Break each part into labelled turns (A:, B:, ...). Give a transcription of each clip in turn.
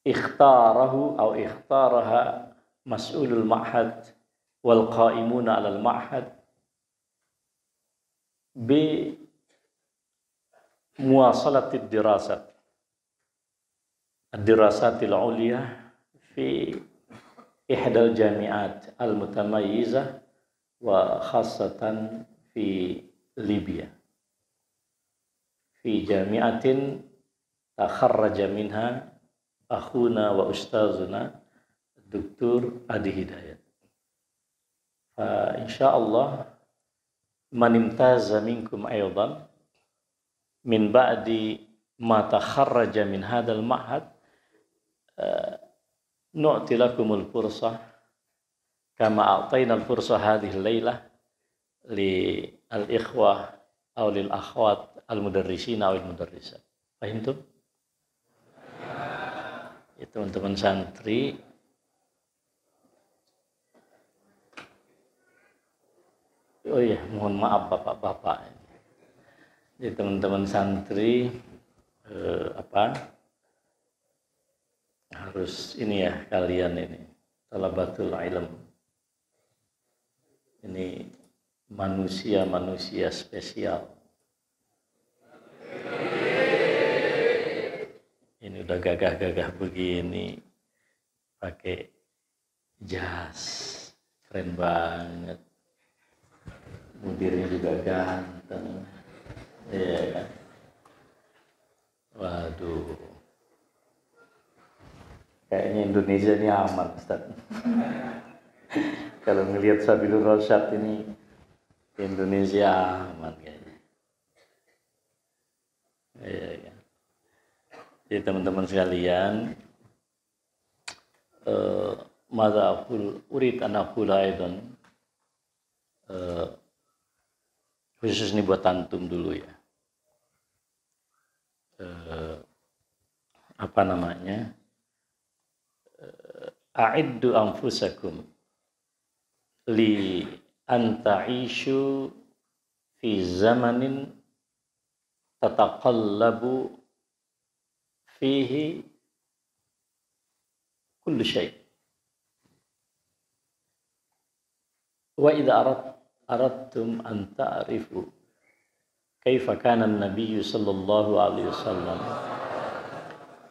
A: ikhtarahu atau ikhtaraha mas'ulul ma'had wal qa'imuna 'alal ma'had bi muwasalatid dirasat ad-dirasatil 'ulya fi ihdal jami'at al-mutamayyizah wa khassatan fi Libya fi jami'atin takharraja minha akhuna wa ustazuna Dr. Adi Hidayat. Fa insyaallah man imtaza minkum aydan min ba'di ma takharraja min hadzal ma'had nu'ti lakumul fursah kama a'tayna al-fursah hadhihi al-lailah li al-ikhwah aw lil akhwat al-mudarrisin aw al-mudarrisat. Paham tuh? Ya, teman-teman santri oh iya, mohon maaf bapak-bapak. Jadi teman-teman santri harus ini ya kalian ini talabatul ilm. Ini manusia-manusia spesial. Ini udah gagah-gagah begini pakai jas keren banget. Mudirnya juga ganteng. Iya kan? Waduh. Kayaknya Indonesia ini aman, Ustaz. Kalau ngelihat Sabilur Rasyad ini Indonesia aman kayaknya. Iya kan? Jadi teman-teman sekalian, madza aqul urid an aqula aidan, khusus ini buat antum dulu ya. Apa namanya? A'iddu anfusakum li an ta'ishu fi zamanin tataqallabu fihi kullu syai'. Wa idza aradtum an ta'rifu kaifa kana an-nabiy sallallahu alaihi wasallam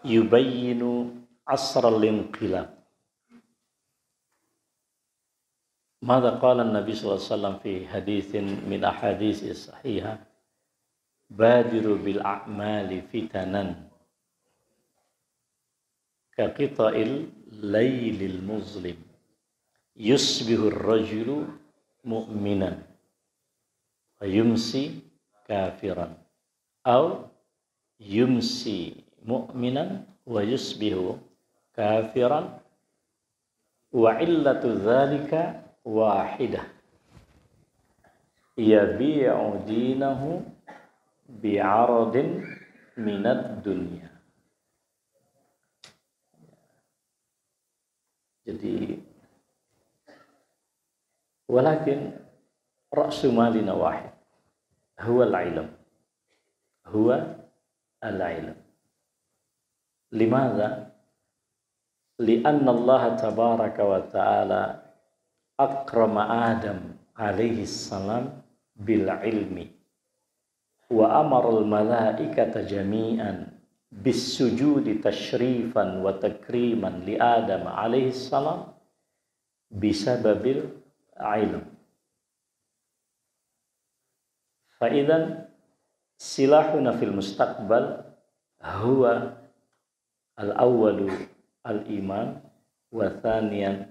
A: yubayyinu asr al-inqilab. Mada qala an-nabiy sallallahu alaihi wasallam fi haditsin min ahadits sahihah, badiru bil a'mali fitanan ka qita'il laylil muzlim yusbihu ar-rajulu mu'minan wa yumsi kafiran aw yumsi mu'minan wa yusbihu kafiran wa illatu dzalika wahidah yabi'u dinahu bi'aradin minad dunya. Jadi walakin ra'su malina wahid huwa al-ilm, huwa al-ilm. Limadha? Lianna Allah tabaraka wa ta'ala akrama Adam alaihi salam bil ilmi wa amara al-malaikata jami'an bis sujudi tashrifan wa takriman li Adam alaihi salam bisababil ilm. Fa idzan silahuna fil mustaqbal huwa al-awwalu al-iman wa thaniyan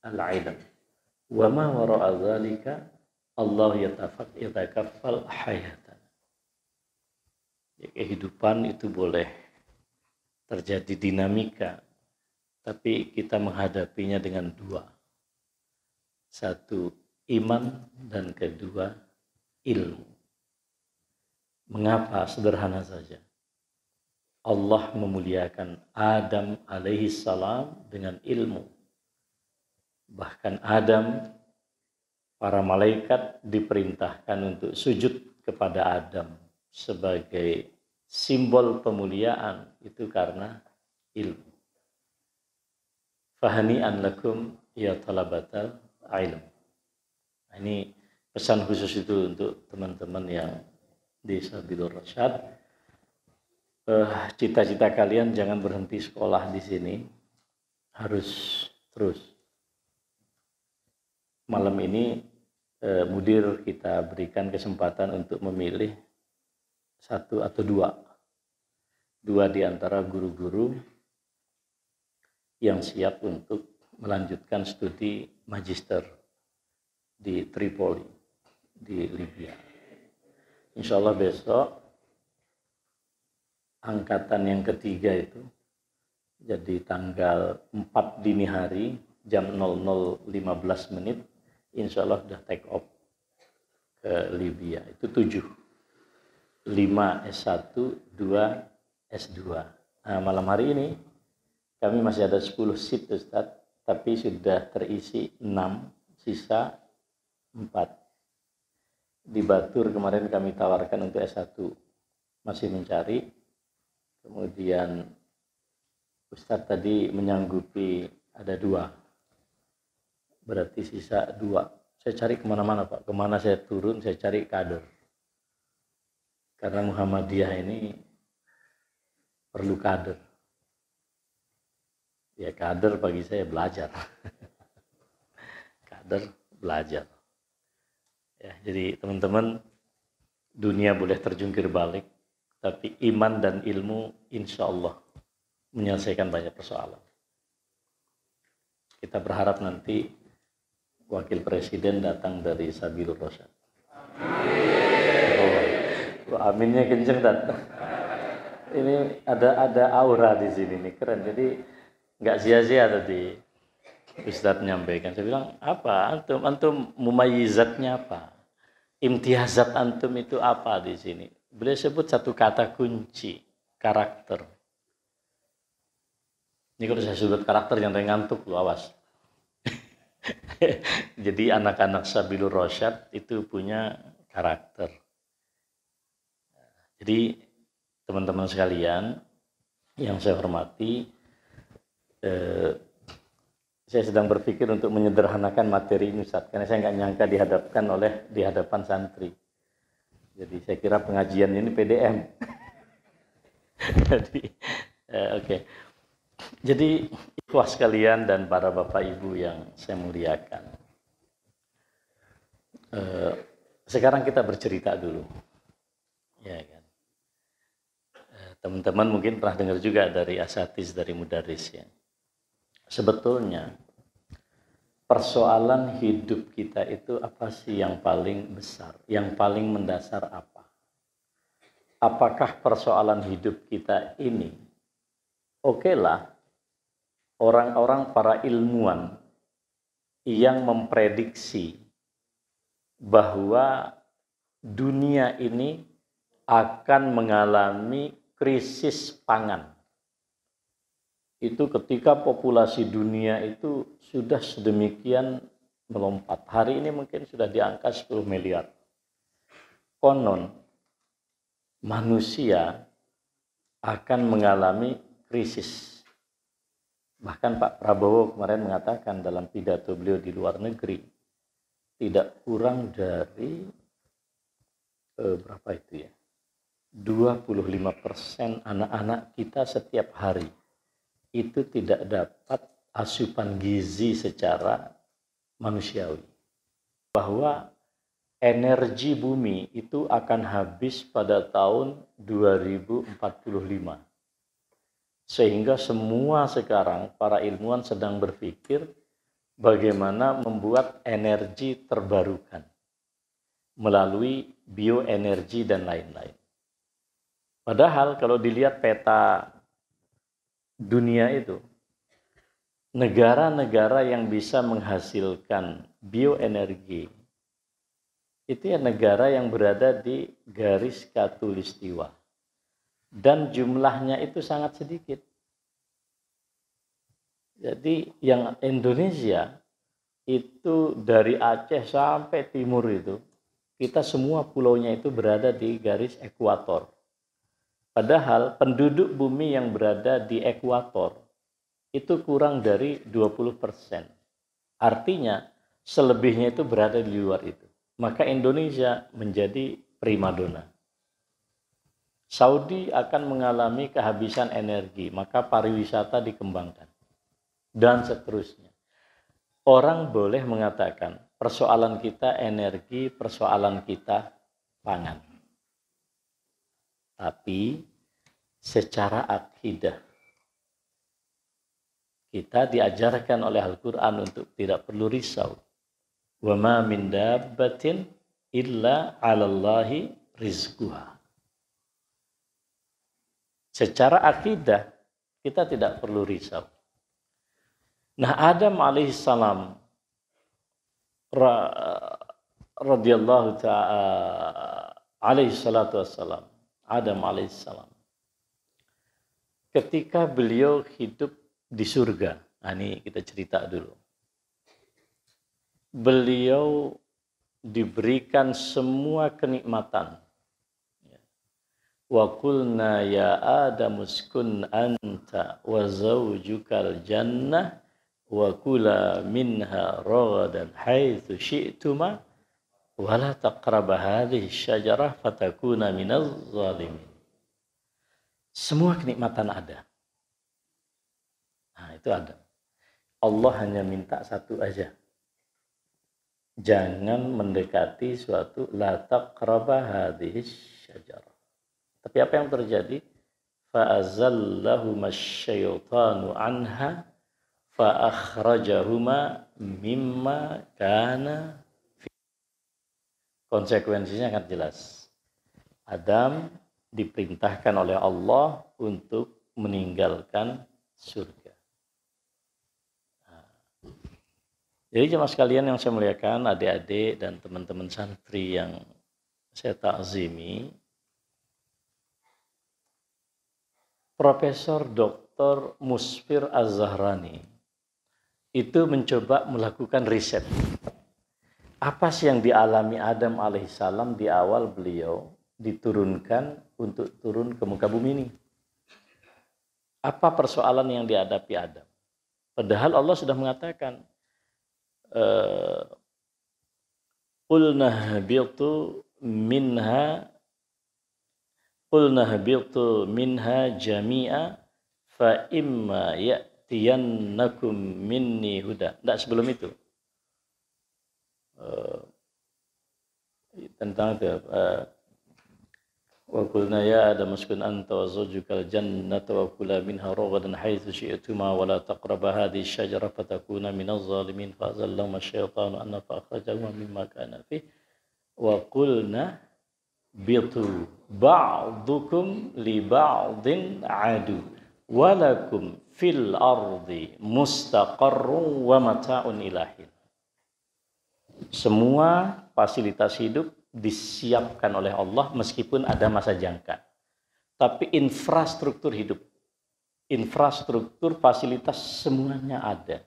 A: al-ilm. Wa ma wara'a dzalika Allah yatakaffal hayatan. Ya, kehidupan itu boleh terjadi dinamika, tapi kita menghadapinya dengan dua. Satu, iman, dan kedua, ilmu. Mengapa? Sederhana saja. Allah memuliakan Adam alaihi salam dengan ilmu. Bahkan Adam, para malaikat diperintahkan untuk sujud kepada Adam sebagai simbol pemuliaan itu karena ilmu. Fahani'an lakum ya talabatal ilm. Nah, ini pesan khusus itu untuk teman-teman yang di Sabilur Rasyad. Cita-cita kalian jangan berhenti sekolah di sini, harus terus. Malam ini mudir kita berikan kesempatan untuk memilih satu atau dua di antara guru-guru yang siap untuk melanjutkan studi magister di Tripoli, di Libya. Insya Allah besok angkatan yang ketiga itu, jadi tanggal 4 dini hari jam 00.15 menit, insya Allah sudah take off ke Libya. Itu 7, 5 S1, 2 S2. Nah, malam hari ini kami masih ada 10 seat Ustaz, tapi sudah terisi 6, sisa 4. Di Batur kemarin kami tawarkan untuk S1, masih mencari. Kemudian Ustadz tadi menyanggupi ada 2, berarti sisa 2. Saya cari kemana-mana Pak, kemana saya turun saya cari kader. Karena Muhammadiyah ini perlu kader. Ya kader bagi saya belajar. Kader belajar. Ya, jadi teman-teman, dunia boleh terjungkir balik, tapi iman dan ilmu insya Allah menyelesaikan banyak persoalan. Kita berharap nanti wakil presiden datang dari Sabilur Rasyad. Oh, aminnya kenceng datang. Ini ada aura di sini nih, keren. Jadi nggak sia-sia tadi Ustadz menyampaikan. Saya bilang, apa antum mumayyizatnya apa? Imtiyazat antum itu apa di sini? Beliau sebut satu kata kunci, karakter. Ini kalau saya sebut karakter jangan ngantuk lu, awas. Jadi anak-anak Sabilur Rasyad itu punya karakter. Jadi teman-teman sekalian yang saya hormati, saya sedang berpikir untuk menyederhanakan materi ini Ustaz, karena saya nggak nyangka di hadapan santri. Jadi saya kira pengajian ini PDM. Jadi oke. Jadi ikhwah sekalian dan para bapak ibu yang saya muliakan. Sekarang kita bercerita dulu. Ya kan. Teman-teman mungkin pernah dengar juga dari asatiz, dari mudaris ya. Sebetulnya persoalan hidup kita itu apa sih yang paling besar, yang paling mendasar apa? Apakah persoalan hidup kita ini, okelah, orang-orang para ilmuwan yang memprediksi bahwa dunia ini akan mengalami krisis pangan. Itu ketika populasi dunia itu sudah sedemikian melompat. Hari ini mungkin sudah di angka 10 miliar. Konon manusia akan mengalami krisis. Bahkan Pak Prabowo kemarin mengatakan dalam pidato beliau di luar negeri, tidak kurang dari berapa itu ya, 25% anak-anak kita setiap hari itu tidak dapat asupan gizi secara manusiawi. Bahwa energi bumi itu akan habis pada tahun 2045. Sehingga semua sekarang para ilmuwan sedang berpikir bagaimana membuat energi terbarukan melalui bioenergi dan lain-lain. Padahal kalau dilihat peta dunia itu, negara-negara yang bisa menghasilkan bioenergi itu ya negara yang berada di garis khatulistiwa, dan jumlahnya itu sangat sedikit. Jadi yang Indonesia itu dari Aceh sampai timur itu, kita semua pulaunya itu berada di garis ekuator. Padahal penduduk bumi yang berada di ekuator itu kurang dari 20%. Artinya selebihnya itu berada di luar itu. Maka Indonesia menjadi primadona. Saudi akan mengalami kehabisan energi, maka pariwisata dikembangkan. Dan seterusnya. Orang boleh mengatakan persoalan kita energi, persoalan kita pangan. Tapi secara akidah kita diajarkan oleh Al-Quran untuk tidak perlu risau. Wa ma min dabbatin illa 'alallahi rizquha. Secara akidah kita tidak perlu risau. Nah, Adam alaihissalam radhiyallahu ta'ala alaihi salatu wassalam, Adam alaihissalam, ketika beliau hidup di surga, nah ini kita cerita dulu. Beliau diberikan semua kenikmatan. Wa qulna ya Adam uskun anta wa zawjukal jannah wa kula minha ragadan haitsu syi'tuma wa la taqraba hadhihi syajarah fatakuna minaz zalimin. Semua kenikmatan ada. Nah, itu ada. Allah hanya minta satu aja. Jangan mendekati suatu la taqraba hadhihi syajarah. Tapi apa yang terjadi? Fa'azallahuma syaitanu anha fa'akhrajahuma mimma kana fi. Konsekuensinya akan jelas. Adam diperintahkan oleh Allah untuk meninggalkan surga. Jadi jemaah sekalian yang saya muliakan, adik-adik dan teman-teman santri yang saya ta'zimi, Profesor Dr. Musfir Az-Zahrani itu mencoba melakukan riset. Apa sih yang dialami Adam alaihissalam di awal beliau diturunkan untuk turun ke muka bumi ini? Apa persoalan yang dihadapi Adam? Padahal Allah sudah mengatakan, qulna habitu minha jami'a fa imma ya'tiyannakum minni huda. Tidak sebelum itu. Tentang itu. Wa qulna ya Adam uskun anta wa zawjukal jannata wa kula minha ragadan haitsu syi'tuma wa la taqraba hadhihi syajarah fatakuna minaz zalimin fa azallahuma asyaitanu anna fa akhrajahuma mimma kana fi wa qulna bitu ba'dukum li ba'din adu wa lakum fil ardi mustaqarrun wa mata'un ilahin. Semua fasilitas hidup disiapkan oleh Allah meskipun ada masa jangka. Tapi infrastruktur hidup, infrastruktur fasilitas semuanya ada.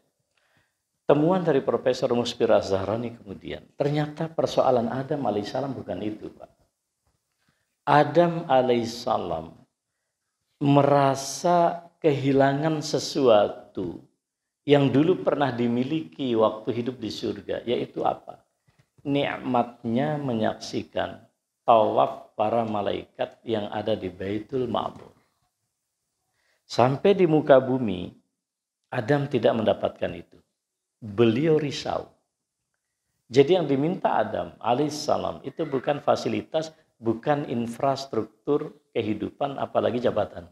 A: Temuan dari Profesor Musfir Az-Zahrani kemudian, ternyata persoalan Adam alaihissalam bukan itu, Pak. Adam alaihissalam merasa kehilangan sesuatu yang dulu pernah dimiliki waktu hidup di surga, yaitu apa? Nikmatnya menyaksikan tawaf para malaikat yang ada di Baitul Ma'mur. Sampai di muka bumi, Adam tidak mendapatkan itu. Beliau risau. Jadi yang diminta Adam alaihissalam itu bukan fasilitas, bukan infrastruktur kehidupan, apalagi jabatan.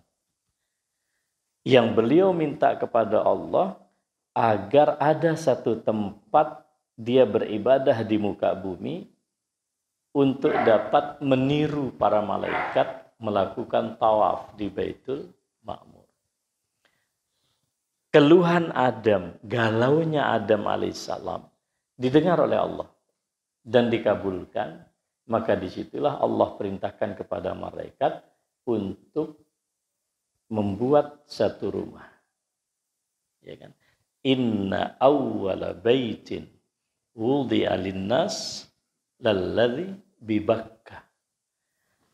A: Yang beliau minta kepada Allah agar ada satu tempat dia beribadah di muka bumi untuk dapat meniru para malaikat melakukan tawaf di Baitul Ma'mur. Keluhan Adam, galaunya Adam alaihissalam didengar oleh Allah dan dikabulkan. Maka disitulah Allah perintahkan kepada malaikat untuk membuat satu rumah. Ya kan? Inna awwala baitin wudi'a linnas lalladzi bi Bakkah.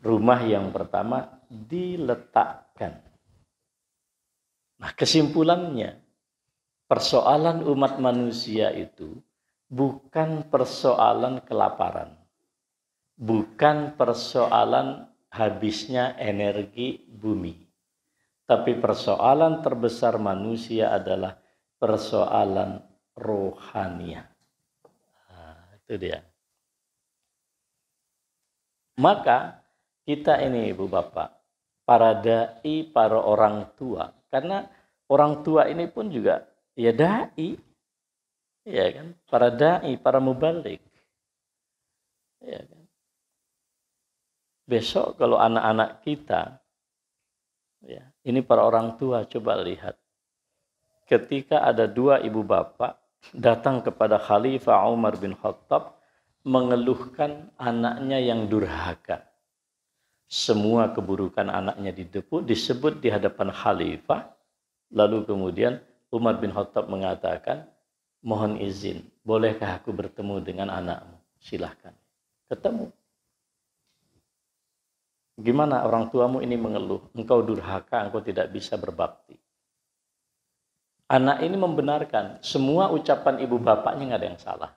A: Rumah yang pertama diletakkan. Nah, kesimpulannya persoalan umat manusia itu bukan persoalan kelaparan, bukan persoalan habisnya energi bumi, tapi persoalan terbesar manusia adalah persoalan rohaniah. Nah, itu dia. Maka kita ini Ibu Bapak, para dai, para orang tua, karena orang tua ini pun juga ya dai, ya kan? Para dai, para mubalik, ya kan? Besok kalau anak-anak kita, ya, ini para orang tua, coba lihat, ketika ada dua ibu bapak datang kepada Khalifah Umar bin Khattab mengeluhkan anaknya yang durhaka. Semua keburukan anaknya disebut di hadapan Khalifah. Lalu kemudian Umar bin Khattab mengatakan, mohon izin, bolehkah aku bertemu dengan anakmu? Silahkan. Ketemu. Gimana orang tuamu ini mengeluh? Engkau durhaka, engkau tidak bisa berbakti. Anak ini membenarkan, semua ucapan ibu bapaknya nggak ada yang salah.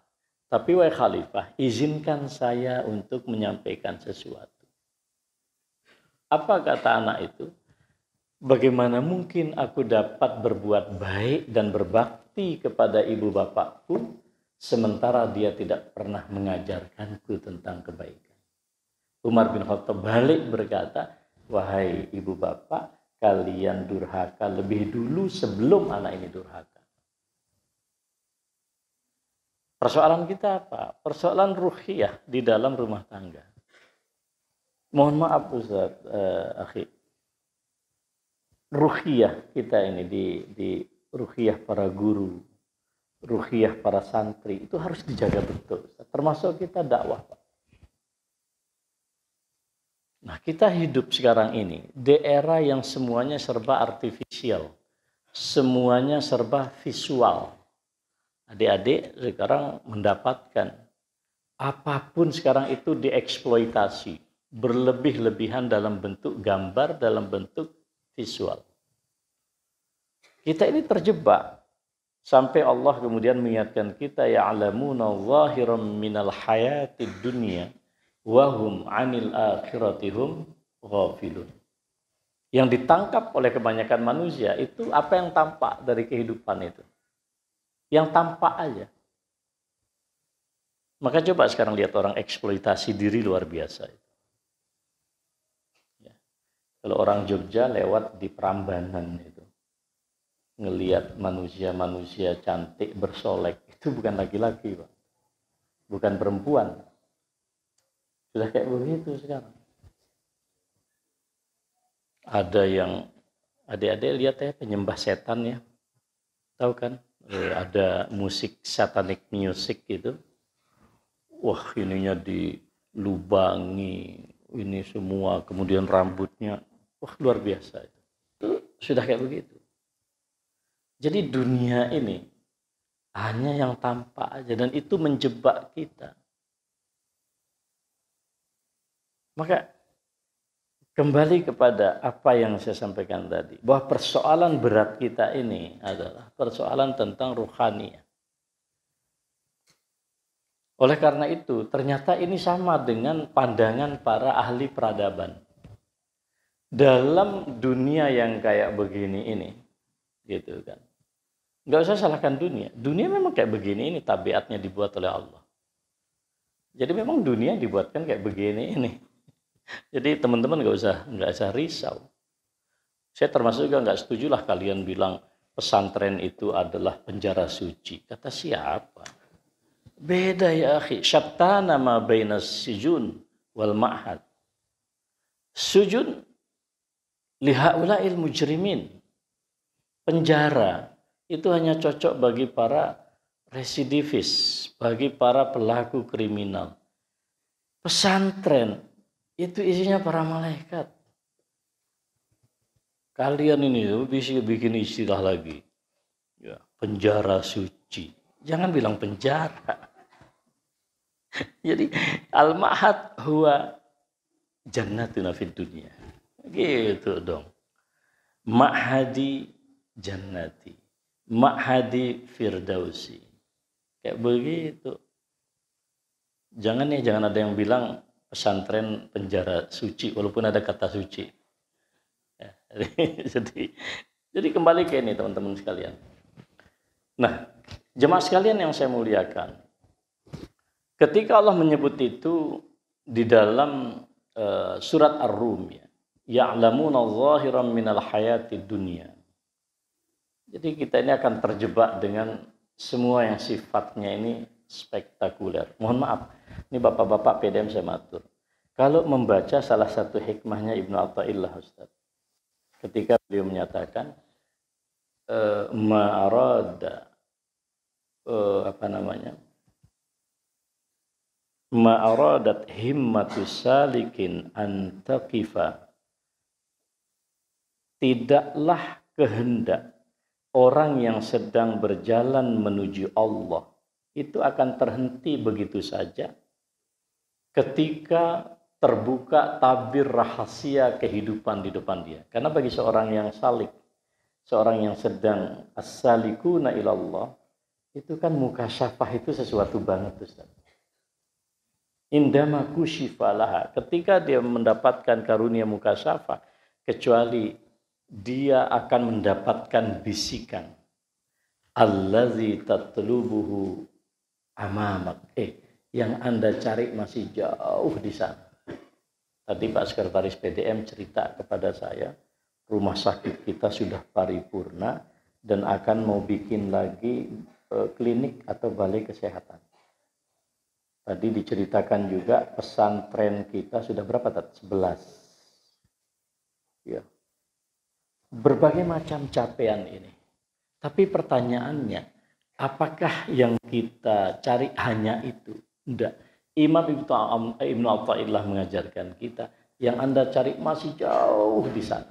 A: Tapi wahai Khalifah, izinkan saya untuk menyampaikan sesuatu. Apa kata anak itu? Bagaimana mungkin aku dapat berbuat baik dan berbakti kepada ibu bapakku, sementara dia tidak pernah mengajarkanku tentang kebaikan. Umar bin Khattab balik berkata, wahai ibu bapak, kalian durhaka lebih dulu sebelum anak ini durhaka. Persoalan kita apa? Persoalan ruhiyah di dalam rumah tangga. Mohon maaf Ustaz, akhi. Ruhiyah kita ini di ruhiyah para guru, ruhiyah para santri itu harus dijaga betul. Termasuk kita dakwah, Pak. Nah, kita hidup sekarang ini di era yang semuanya serba artifisial, semuanya serba visual. Adik-adik sekarang mendapatkan apapun sekarang itu dieksploitasi, berlebih-lebihan dalam bentuk gambar, dalam bentuk visual. Kita ini terjebak sampai Allah kemudian mengingatkan kita, ya'lamuna zahiran minal hayatid dunya wa hum 'anil akhirati hum ghafilun. Yang ditangkap oleh kebanyakan manusia itu apa yang tampak dari kehidupan itu. Yang tampak aja. Maka coba sekarang lihat orang eksploitasi diri luar biasa. Ya. Kalau orang Jogja lewat di Prambanan itu, ngelihat manusia-manusia cantik bersolek, itu bukan laki-laki, Pak. Bukan perempuan. Sudah kayak begitu sekarang. Ada yang, adik-adik lihat ya, penyembah setan ya. Tahu kan? Ada musik satanic music gitu. Wah, ininya dilubangi, ini semua, kemudian rambutnya, wah luar biasa itu. Itu sudah kayak begitu. Jadi dunia ini hanya yang tampak aja dan itu menjebak kita. Maka kembali kepada apa yang saya sampaikan tadi, bahwa persoalan berat kita ini adalah persoalan tentang ruhaniah. Oleh karena itu, ternyata ini sama dengan pandangan para ahli peradaban. Dalam dunia yang kayak begini ini, gitu kan. Nggak usah salahkan dunia. Dunia memang kayak begini ini, tabiatnya dibuat oleh Allah. Jadi memang dunia dibuatkan kayak begini ini. Jadi teman-teman nggak usah risau. Saya termasuk juga nggak setuju lah kalian bilang pesantren itu adalah penjara suci. Kata siapa? Beda ya akhi. Syattana ma bainas sijun wal ma'had. Sujun lihaula'il mujrimin. Penjara itu hanya cocok bagi para residivis, bagi para pelaku kriminal. Pesantren itu isinya para malaikat. Kalian ini bisa bikin istilah lagi. Ya, penjara suci. Jangan bilang penjara. Jadi al-ma'had huwa jannatuna fid dunya. Gitu dong. Ma'hadi jannati. Ma'hadi Firdausi. Kayak begitu. Jangan ada yang bilang pesantren penjara suci, walaupun ada kata suci. Ya, jadi kembali ke ini teman-teman sekalian. Nah, jemaah sekalian yang saya muliakan, ketika Allah menyebut itu di dalam surat Ar-Rum, ya, ya'lamuna zahiran minal hayati dunya. Jadi kita ini akan terjebak dengan semua yang sifatnya ini spektakuler. Mohon maaf, ini bapak-bapak PDM saya matur. Kalau membaca salah satu hikmahnya Ibnu Athaillah Ustaz, ketika beliau menyatakan ma'arada ma'aradat himmatus salikin antaqifa, tidaklah kehendak orang yang sedang berjalan menuju Allah itu akan terhenti begitu saja ketika terbuka tabir rahasia kehidupan di depan dia. Karena bagi seorang yang salik, seorang yang sedang as-salikuna ilallah, itu kan mukasyafah itu sesuatu banget, Ustaz. Indama kusyifalaha, ketika dia mendapatkan karunia mukasyafah, kecuali dia akan mendapatkan bisikan, allazi tatlubuhu amamak, yang Anda cari masih jauh di sana. Tadi Pak Sekretaris PDM cerita kepada saya, rumah sakit kita sudah paripurna dan akan mau bikin lagi klinik atau balai kesehatan. Tadi diceritakan juga pesantren kita sudah berapa tadi? 11. Ya. Berbagai macam capaian ini. Tapi pertanyaannya, apakah yang kita cari hanya itu? Tidak. Imam Ibnu Athaillah mengajarkan kita, yang Anda cari masih jauh di sana.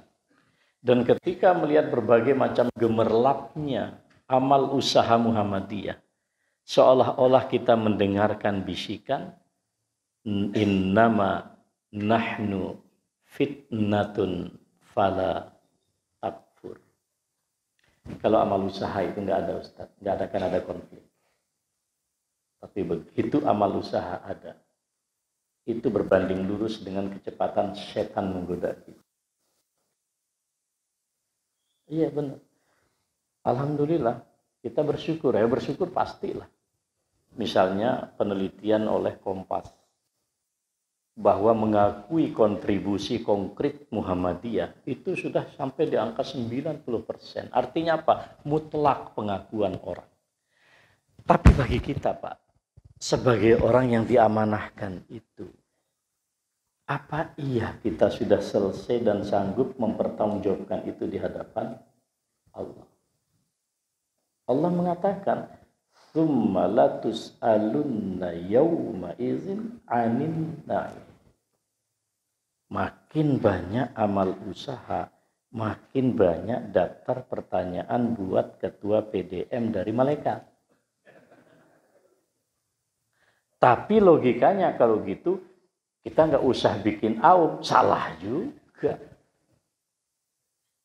A: Dan ketika melihat berbagai macam gemerlapnya amal usaha Muhammadiyah, seolah-olah kita mendengarkan bisikan, innama nahnu fitnatun fala takfur. Kalau amal usaha itu nggak ada, Ustaz, nggak akan ada konflik. Tapi begitu amal usaha ada, itu berbanding lurus dengan kecepatan setan menggoda kita. Iya benar. Alhamdulillah, kita bersyukur ya, bersyukur pastilah. Misalnya penelitian oleh Kompas bahwa mengakui kontribusi konkret Muhammadiyah itu sudah sampai di angka 90%. Artinya apa? Mutlak pengakuan orang. Tapi bagi kita, Pak, sebagai orang yang diamanahkan itu, apa iya kita sudah selesai dan sanggup mempertanggungjawabkan itu di hadapan Allah? Allah mengatakan, "Tsumma latus'alunna yauma idzin 'anin na'im." Makin banyak amal usaha, makin banyak daftar pertanyaan buat ketua PDM dari malaikat. Tapi logikanya kalau gitu, kita nggak usah bikin aum, salah juga.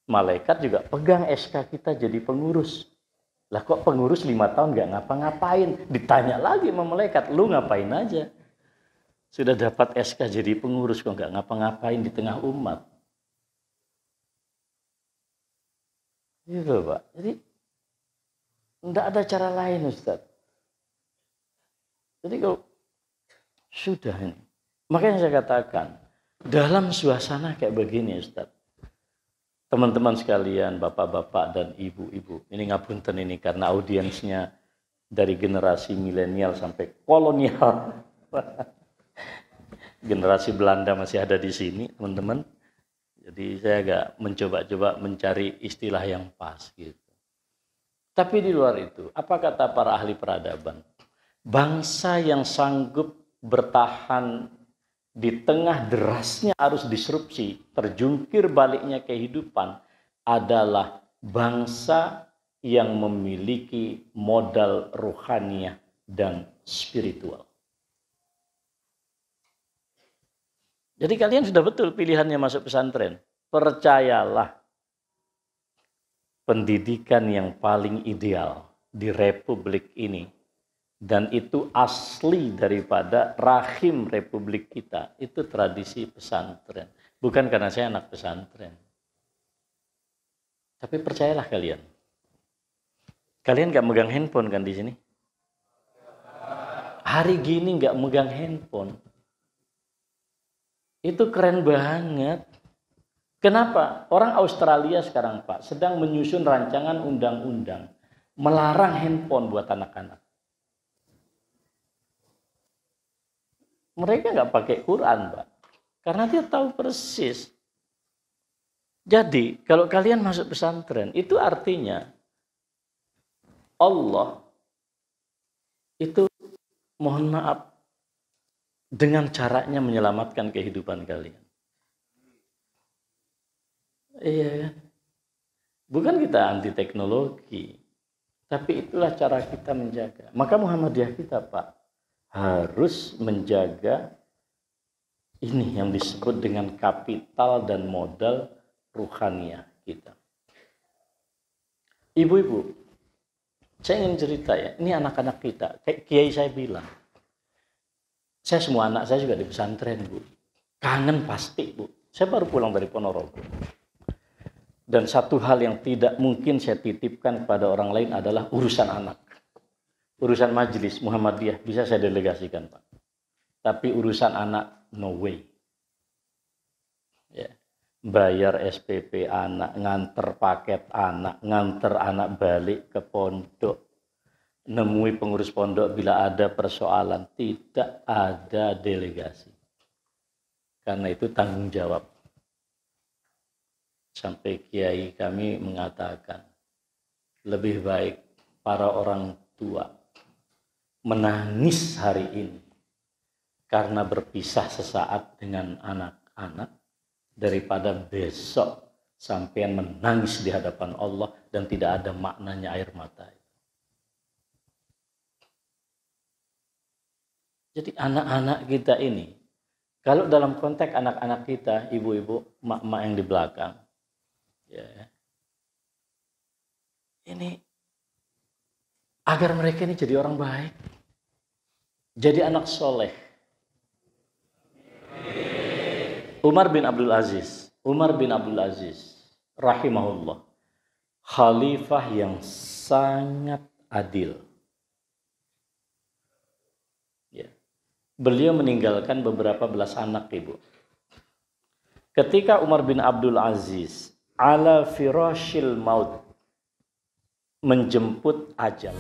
A: Malaikat juga pegang SK kita jadi pengurus. Lah kok pengurus 5 tahun nggak ngapa-ngapain? Ditanya lagi sama malaikat, lu ngapain aja? Sudah dapat SK jadi pengurus kok nggak ngapa-ngapain di tengah umat? Gitu Pak. Jadi nggak ada cara lain Ustaz. Jadi kalau sudah ini, makanya saya katakan dalam suasana kayak begini Ustaz, teman-teman sekalian, bapak-bapak dan ibu-ibu, ini ngapunten ini karena audiensnya dari generasi milenial sampai kolonial. Generasi Belanda masih ada di sini, teman-teman. Jadi saya agak mencoba-coba mencari istilah yang pas gitu. Tapi di luar itu, apa kata para ahli peradaban? Bangsa yang sanggup bertahan di tengah derasnya arus disrupsi, terjungkir baliknya kehidupan, adalah bangsa yang memiliki modal rohaniah dan spiritual. Jadi kalian sudah betul pilihannya masuk pesantren. Percayalah. pendidikan yang paling ideal di Republik ini, dan itu asli daripada rahim Republik kita, itu tradisi pesantren. Bukan karena saya anak pesantren. Tapi percayalah kalian. Kalian nggak megang handphone kan di sini? Hari gini nggak megang handphone. Itu keren banget. Kenapa? Orang Australia sekarang, Pak, sedang menyusun rancangan undang-undang melarang handphone buat anak-anak. Mereka nggak pakai Quran, Pak. Karena dia tahu persis. Jadi, kalau kalian masuk pesantren, itu artinya Allah itu, mohon maaf, dengan caranya menyelamatkan kehidupan kalian. Iya, bukan kita anti teknologi, tapi itulah cara kita menjaga. Maka Muhammadiyah kita, Pak, harus menjaga ini yang disebut dengan kapital dan modal ruhaniyah kita. Ibu-ibu, saya ingin cerita ya, ini anak-anak kita, kayak kiai saya bilang, saya semua anak saya juga di pesantren, Bu. Kangen pasti, Bu. Saya baru pulang dari Ponorogo. Dan satu hal yang tidak mungkin saya titipkan kepada orang lain adalah urusan anak. Urusan majelis Muhammadiyah bisa saya delegasikan, Pak. Tapi urusan anak, no way. Ya. Bayar SPP anak, nganter paket anak, nganter anak balik ke pondok. Nemui pengurus pondok bila ada persoalan. Tidak ada delegasi. Karena itu tanggung jawab. Sampai kiai kami mengatakan, lebih baik para orang tua menangis hari ini karena berpisah sesaat dengan anak-anak, daripada besok sampean menangis di hadapan Allah dan tidak ada maknanya air mata. Jadi anak-anak kita ini, kalau dalam konteks anak-anak kita, ibu-ibu, mak-mak yang di belakang, ya, ini agar mereka ini jadi orang baik, jadi anak soleh. Umar bin Abdul Aziz rahimahullah, khalifah yang sangat adil. Ya. Beliau meninggalkan beberapa belas anak, Ibu. Ketika Umar bin Abdul Aziz ala firashil maut, menjemput ajal,